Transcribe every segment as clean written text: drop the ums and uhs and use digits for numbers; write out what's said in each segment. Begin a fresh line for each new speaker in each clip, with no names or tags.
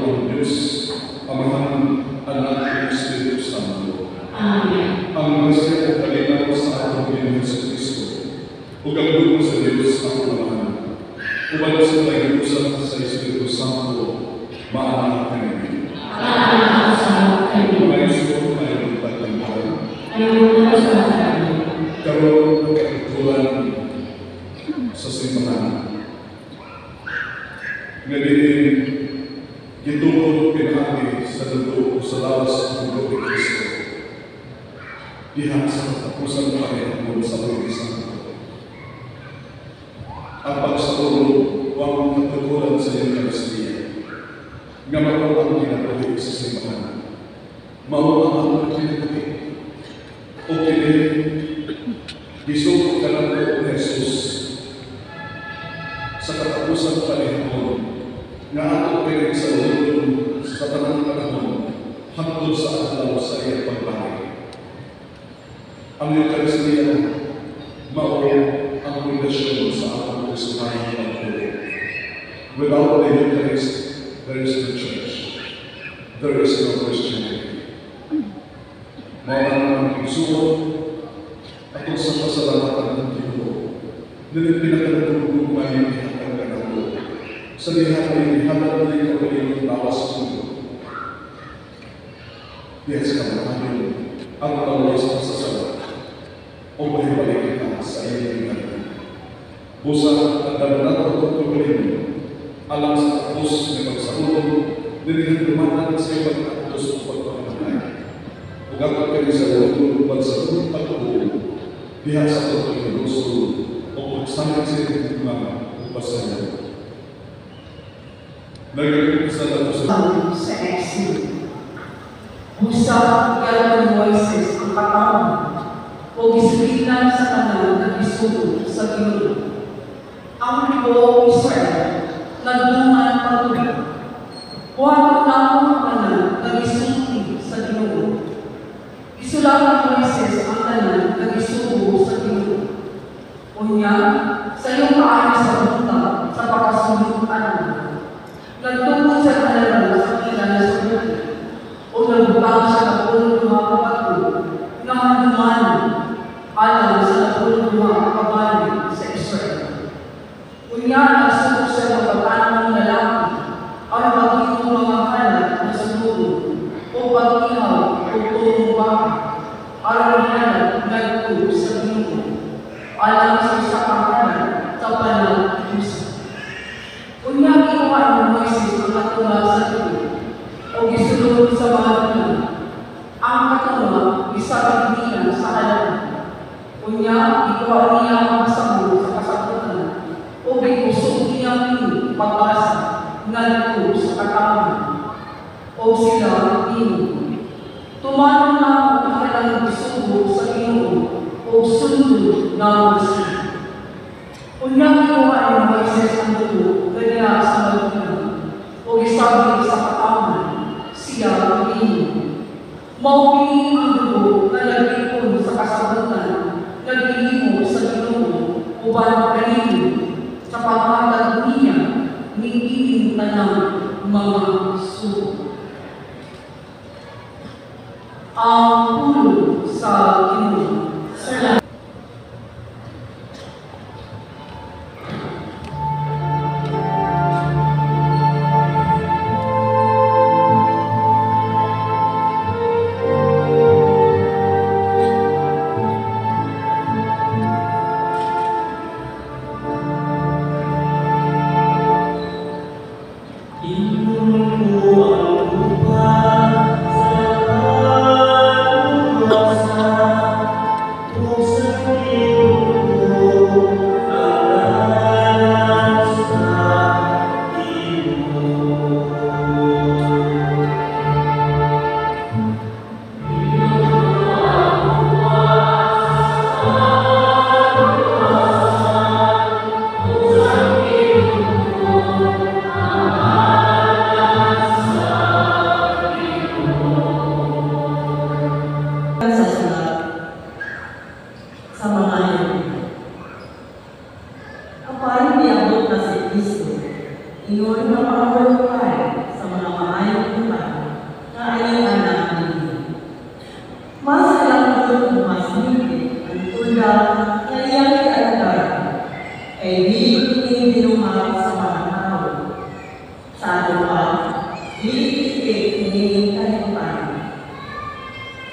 ang Diyos, Amahan, Anak, at Espiritu Santo.
Amen.
Ang grasya at kalinaw sa ating Panginoon Jesucristo, ug ang dugo sa Diyos ang Amahan, uban sa pag-iusap sa Espiritu Santo, maanang kami.
Amen.
May suot na iyong pagtanggal,
Amen.
karoon ng katitulan sa simbahan. Ngayon, gitungkol pinahagi sa dugo sa lawas ng dugo ni Kristo. Diha sa katapusan pa rin ang sa Panginoon Santo. Ang pagsatulog, huwag katitulan sa iyong Eucharistia. Nga makaw ang kinabuhi sa simbahan. Mauang ang kinabuhi. O kini, gisugod ka lang po ni Jesus sa katapusan pa rin nga ato pinig sa ulong sa tanang panahon hangtod sa adlaw sa iyang pagbalik. Ang Eucharistia mao ang pundasyon sa atong Kristohanong pagtulog. Without the Eucharist, there is no church. There is no Christianity. Mao ang igsuon atong sa pasalamatan ng Ginoo. Dili pinakadugtong maayong ihatag kanako. Sa lihat ay ihatag din ko kayong lawas mo. Yes, kamatayon ang lawas sa sasala. O mahibalik ka sa iyong ihatag. Busa at dalanat ko kayo alam sa tapos na pagsahulog, dinihan dumanan sa iyong pagkatos o pagpapatay. Ugagat kayo sa ulong pagsahulog pagpahulog, diha sa itong gusto o pagsamit sa iyong mga upasayan. Nagagawin sa dato
sa exil. Usap yan ng Moises ang katawan o gisulitan sa kanal na isugo sa Ginoo. Ang libo Israel nagdungan patuloy. Huwag na ang kanal na gisulti sa Ginoo. Isulat ng Moises ang kanal na isugo sa Ginoo. Unya, sa iyong kaayos sa punta sa pagkasunod nagtungkol sa kalaman sa ilan na sumunod o nagbutang siya ng pulong mga kapatid na handuman alam sa napulong mga kabali sa Israel. Kunya, nagsunog siya ng pag-anong lalaki ang magiging mga hanap na sumunod o pag-ihaw o tumumba ang hanap nagtulog sa Ginoo alam sa isang hanap sa panang Diyos. Kunya, ginawa ng Moises ang katulad sa Ginoo o gisulod sa mga dulang. Ang katulad, isabigdihan sa halaman. Kunya, ikaw niya ang masamo sa kasabutan o bigusog niya pili pagbasa nalito sa katawan o sila pili. Tumanong na ang kanilang isugo sa Ginoo o sundod na masig. Unyang ginawa ng Moises ang dulo, ganyan sa magulang, o isabing sa katawan, siya pili. Maupili ang dulo na nag-ipon sa kasabutan, nag-iimo sa Ginoo, uban kanino, sa paghatag niya, ngigiling tanang mga sugo. Ang pulo sa Ginoo. Salamat.
Iyon ang pangalaman sa mga mahal
na ayang anak ninyo. Mas alam ko kung mas higit ang tula na iyang ialagay, ay di hindi binuhat sa mga tao. Sa alupan, liit-liit hinihin kalimutan.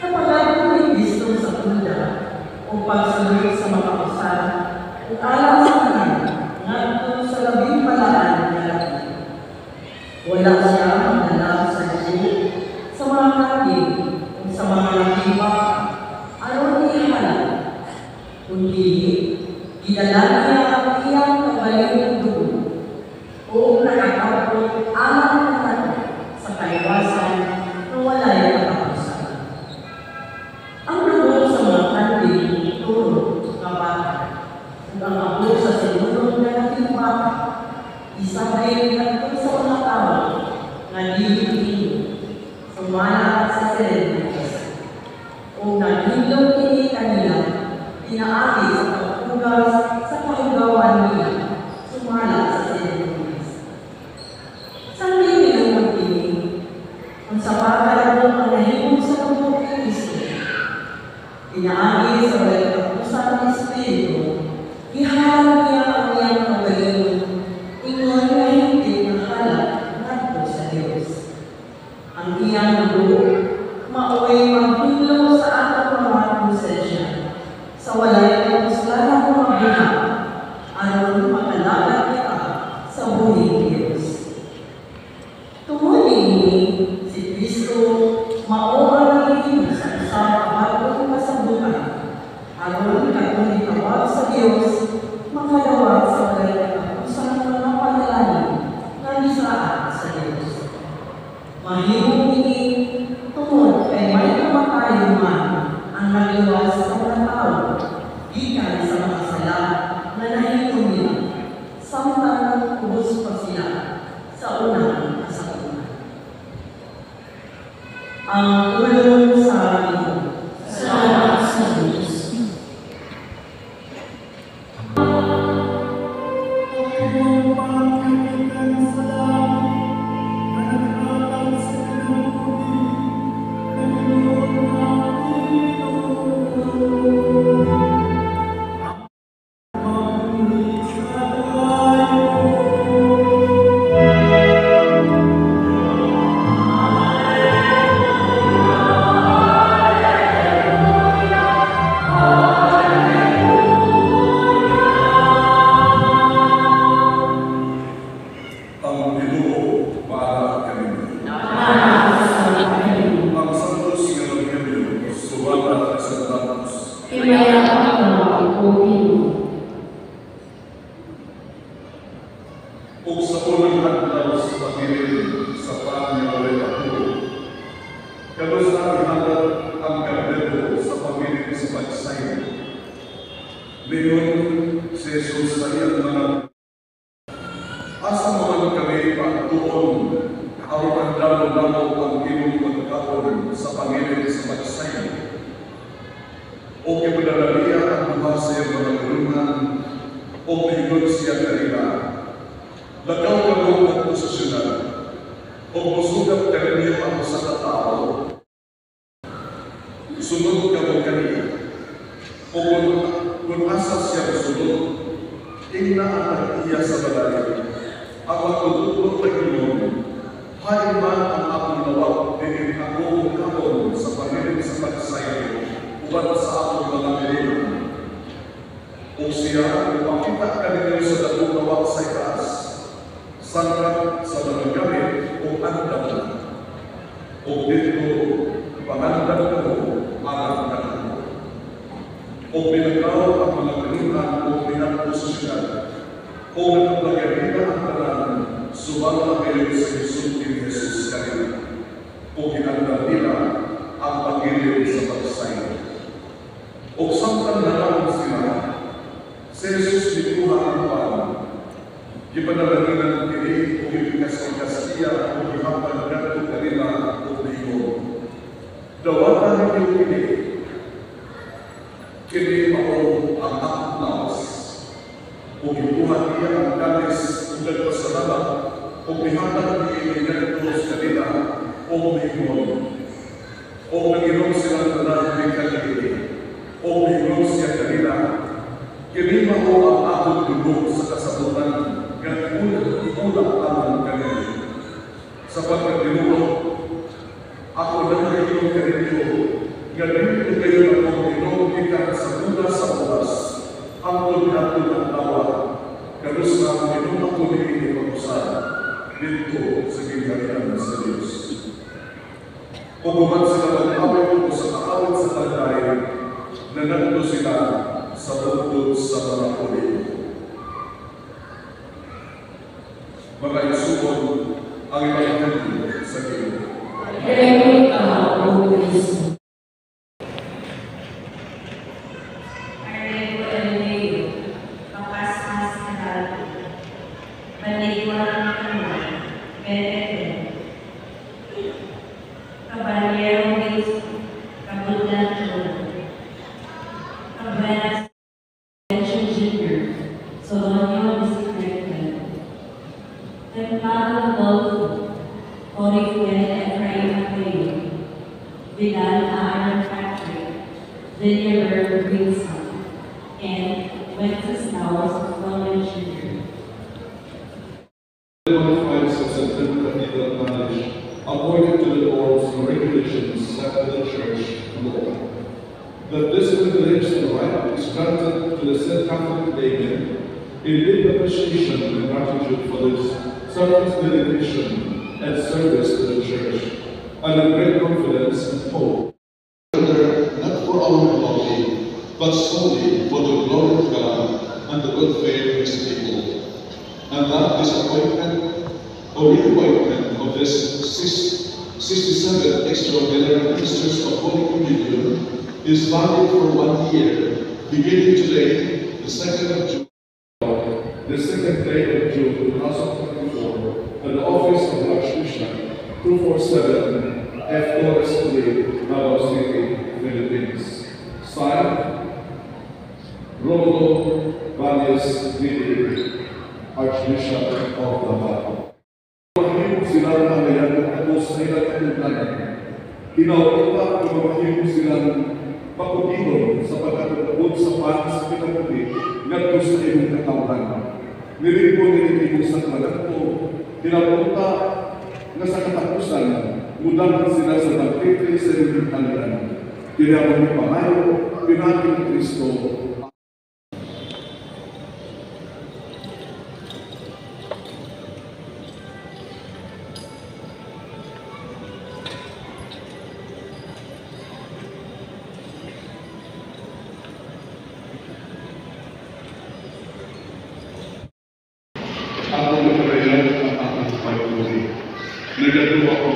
Sa pag-ato ni Kristo sa tula, o pagsulit sa mga usan, o alam sa kanya, ngadto sa labing palaan na labi. Wala siya magdala sa Diyo, sa mga kapig, o sa mga lakipa, aron ihalal. Kundi, idala niya ang iyang kabaling dugo, o nakakapot alam na natin sa kaiwasan na wala'y katapusan. Ang dugo sa mga kandil, turo, kabata, kung ang ako sa sinunod na nating bata, isabay natin sa mga tao na dihil-dihil, sumala sa selebritas. O naghindog ini kanila, inaagi sa pagpugas sa kahugawan nila, sumala sa selebritas. Sa limin ng pagpiling, kung sa pagkalaro ang nahimong sa tubog ng Kristo, inaagi sa walang kapusan ng Espiritu, ihalang niya ang iyang kagaling, ingon na hindi na halap ngadto sa Diyos. Ang iyang dugo, maaway maghilo sa atong mga konsensya, sa walay kapuslanan ng mga buhay, aron makalagat kita sa buhay Diyos. Tumuling ini, si Kristo, mao ang naging sa isang bagong kasabukan, aron katong itawag sa Diyos, makalawag sa walay kapusan ng mga panalangin na nisaan sa Diyos. Mahimong ini, tungod kay may kamatayon man ang nagawas sa mga tao, gikan sa mga sala na nahimong nila, samtang ubos pa sila sa unang kasabukan. Ang tulong sa Diyos.
Salamat sa Diyos.
Ang Ginoo para kami. Ang santos nga Evangelyo subalat sa Santos.
Imayakap mo, O Ginoo.
Ug sa unang adlaw sa pagdilim sa pagniwalay ako, kalos na ihanap ang kardero sa pagdilim sa pagsayo. Ngayon, si Jesus sa iyang mga asa naman kami pagtuon, aron ang damo-damo ang imong pagkaon sa pagdilim sa pagsayo. O kipadalaliya ang buha sa iyang mga gulungan, o mahigod siya kanila. Lagaw ka mo ang posisyonan, o musugat ka rin ang sa katao. Sunod ka mo kanila, o kung asa siya sunod, inaanag iya sa balay. Ang matutulog na Ginoo, hay man ang akong nawag, din ako kaon sa pagdilim sa pagsayo, uban sa akong mga gulungan. O siya, ipakita ka ninyo sa dakong nawag sa itaas, sangkat sa mga gamit o andam na. O dito, pangandam ka mo, arang ka mo. O pinagaw ang mga gulungan o pinagposisyonan, o nagpagyarita ang tanan, sumama kayo sa Isus ni Jesus kanila. O ginandam nila ang pagilid sa pagsayo. O samtang nalang sila, si Jesus dikuha ang paan, ipanalaginan kini o ipikas-kasya o ihapag nato kanila o bigo. Dawatan niyo kini mao ang akong nawas. O gibuhat niya ang kalis o nagpasalamat o ihatag niya sa kanila o mayroon, o mayroon silang narating kalili, o mayroon siya kanila, kinima ko ang atong lubog sa kasabutan, ulang ang kanili. Sapagkat Ginoo, ako lang kayo kanili, galing ko kayo na kung Ginoo ikan sa mula sa oras, ang tulad ng tawa, kalos na Ginoo ako nilili pag-usad, dito sa ginagarian sa Diyos. Puguman sila mag-awit ko sa kaawit sa talay, nanando sila sa bukod sa mga kulit. Mga isupon ang ibahin sa Ginoo.
Pray ka, O Kristo.
Vidal Iron Factory, Vineyard Greenson, and Wenceslas Roman Jr.
Qualified successor cathedral managed according to the laws and regulations set by the church law. That this privilege and right is granted to the said Catholic laymen in deep appreciation and gratitude for this service, dedication, and service to the church, and a great confidence and hope. Not for our glory, but solely for the glory of God and the welfare of His people. And that this appointment or reappointment of this 67 extraordinary ministers of Holy Communion is valid for 1 year, beginning today, the 2nd of June. The second day of June 2024, at the office of Archbishop 247 F. Torres Street, Davao City, Philippines. Signed, Romulo Valles Vili, Archbishop of Davao. Mahimong sila ng mga tapos sa ilang katulad. Kinaupa kung mahimong silang pakubilon sa pagkatapod sa panis sa pinagpuli ngadto sa iyong katawan. Nilipon nilipon sa kalagpo, kinapunta na sa katapusan, mudahan sila sa pagkikli sa iyong kanilan. Kinawang ni Pangayo, pinagin ni Kristo. Ako nagkaroon ang aking pagpuli. Nagagawa ko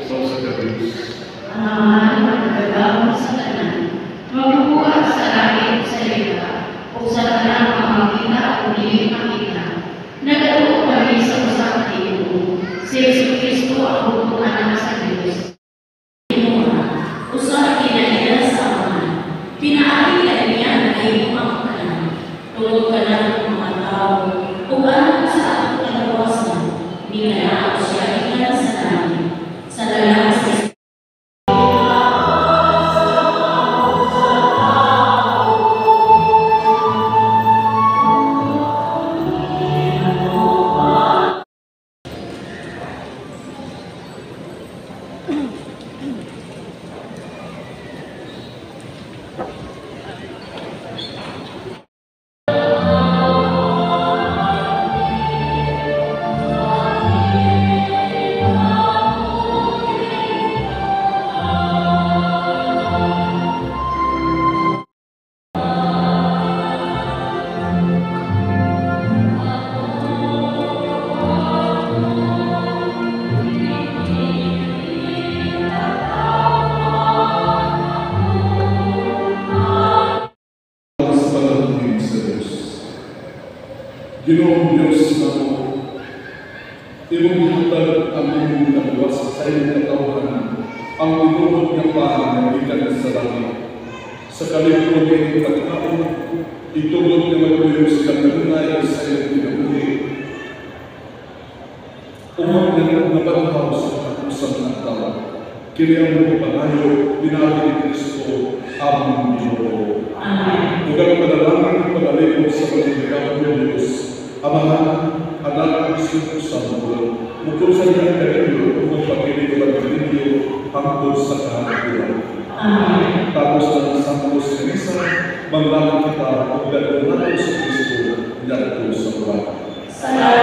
sa Diyos.
Ang magagawa sa kanan, magbubuhat sa langit sa ika, o sa kanang pamangkita o hindi makita. Nagagawa kami sa usang tiyo, si Yesu Kristo ang bukuhan sa Diyos. Usaha kinailan sa mga, pinaakilan niya na iyong mga kanan, tulog ka na ng mga tao, kung ano sa atong kalawasan, ninanao siya ilan sa namin, sa lalang sa
Ginoong Diyos na mo, imong hatag ang imong nagawas sa iyong katawhan, ang inuod niya pa na ikan sa langit. Sa kalipon niya pagkaon, itulog niya magulong sa kanunay sa iyong pinaguli. Umang na nabanhaw sa kapusan ng tawa. kini ang mga panayo, binago ni Kristo, aming Ginoo.
Amen.
Huwag panalangin panalipod sa pagkakataon ng Diyos, Amahan, Anak, at Espiritu Santo, bukod sa iyang karinyo, kung pagkinig ng karinyo, hangtod sa kahapon.
Amen.
Tapos ng Santos Teresa, manglalang kita, ang gano'n natin sa Kristo, dito sa buwan.
Salamat